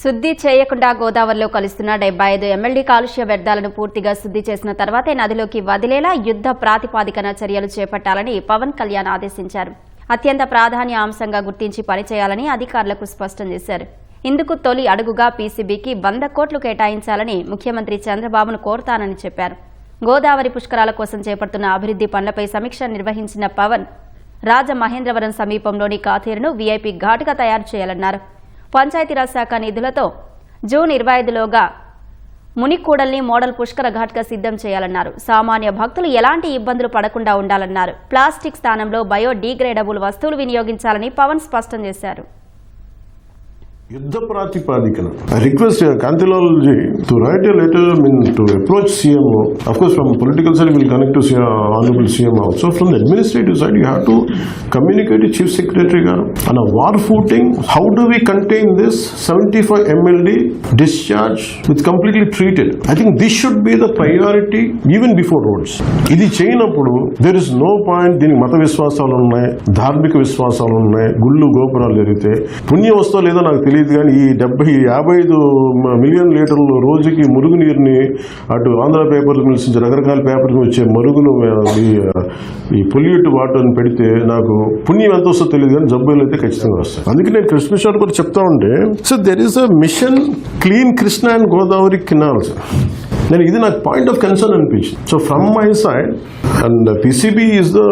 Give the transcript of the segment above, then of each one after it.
శుద్ధి చేయకుండా గోదావరిలో కలుస్తున్న 75 MLD కాలుష్య వ్యర్థాలను పూర్తిగా శుద్ధి చేసిన తర్వాతే నదిలోకి వదిలేలా యుద్ధ ప్రాతిపాదికన చర్యలు చేపట్టాలని పవన్ కళ్యాణ్ ఆదేశించారు. అత్యంత ప్రాధాన్య అంశంగా గుర్తించి పనిచేయాలని అధికారులకు స్పష్టం చేశారు. ఇందుకు తొలి అడుగుగా పీసీబీకి 100 కోట్లు కేటాయించాలని ముఖ్యమంత్రి చంద్రబాబును కోరతానని చెప్పారు. గోదావరి పుష్కరాల కోసం చేపడుతున్న అభివృద్ధి పనులపై సమీక్ష నిర్వహించిన పవన్ రాజమహేంద్రవరం సమీపంలోని కాథేరును వీఐపీ ఘాటుగా తయారు చేయాలన్నారు. పంచాయతీరాజ్ శాఖ నిధులతో జూన్ 25లోగా మునికూడల్ని మోడల్ పుష్కర ఘాట్గా సిద్ధం చేయాలన్నారు. సామాన్య భక్తులు ఎలాంటి ఇబ్బందులు పడకుండా ఉండాలన్నారు. ప్లాస్టిక్ స్థానంలో బయోడీగ్రేడబుల్ వస్తువులు వినియోగించాలని పవన్ స్పష్టం చేశారు. యుద్ధ ప్రాతిపాదికన I request Kantilal ji to write a letter to approach CMO. Of course, from political side, we will connect to Honorable CM also. From the administrative side, you have to communicate to Chief Secretary on a war footing. How do we contain this 75 MLD discharge with completely treated? I think this should be the priority even before roads. ఇది చేయనప్పుడు there is no point. దీనికి మత విశ్వాసాలు ఉన్నాయి, ధార్మిక విశ్వాసాలు ఉన్నాయి, గుళ్ళు గోపురాలు జరిగితే పుణ్యం వస్తో లేదో నాకు తెలియదు. కానీ ఈ 55 మిలియన్ లీటర్లు రోజుకి మురుగునీరుని అటు ఆంధ్ర పేపర్ మిల్స్ నుంచి రకరకాల పేపర్స్ వచ్చే మరుగును ఈ పొల్యూట్ వాటర్ని పెడితే నాకు పుణ్యం ఎంత వస్తుందో తెలియదు, కానీ జబ్బులు అయితే ఖచ్చితంగా వస్తాయి. అందుకే నేను కృష్ణ సార్ కూడా చెప్తా ఉంటే so there is a mission clean Krishna and Godavari canals. నేను ఇది నాకు పాయింట్ ఆఫ్ కన్సర్న్ అనిపించింది. So from my side and PCB is the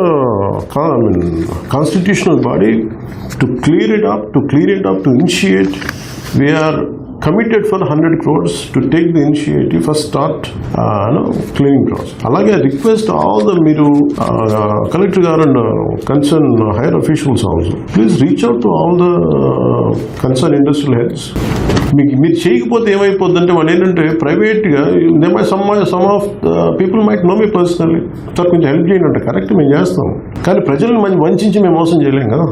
constitutional body to clear it up, to initiate. We are committed for 100 crores to take the initiative for start cleaning process. Alage request all the Miru collector and concerned higher officials also. Please reach out to all the concerned industrial heads. మీరు చేయకపోతే ఏమైపోద్దంటే వాళ్ళు ఏంటంటే ప్రైవేట్గా some of people might know me personally, sir కొంచెం help చేయండి అంటే correct మేము చేస్తాం, కానీ ప్రజలను వంచి మేము మోసం చేయలేం కదా.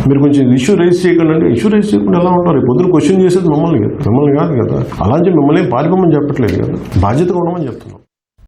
మీరు కొంచెం ఇష్యూ రైజ్ చేయకుండా అంటే ఇష్యూ రైజ్ చేయకుండా ఎలా ఉంటారు? పొద్దున క్వశ్చన్ చేసేది మమ్మల్ని కాదు కదా. అలాంటి మిమ్మల్ని పారిపోమని చెప్పట్లేదు కదా, బాధ్యతగా ఉండమని చెప్తున్నాం.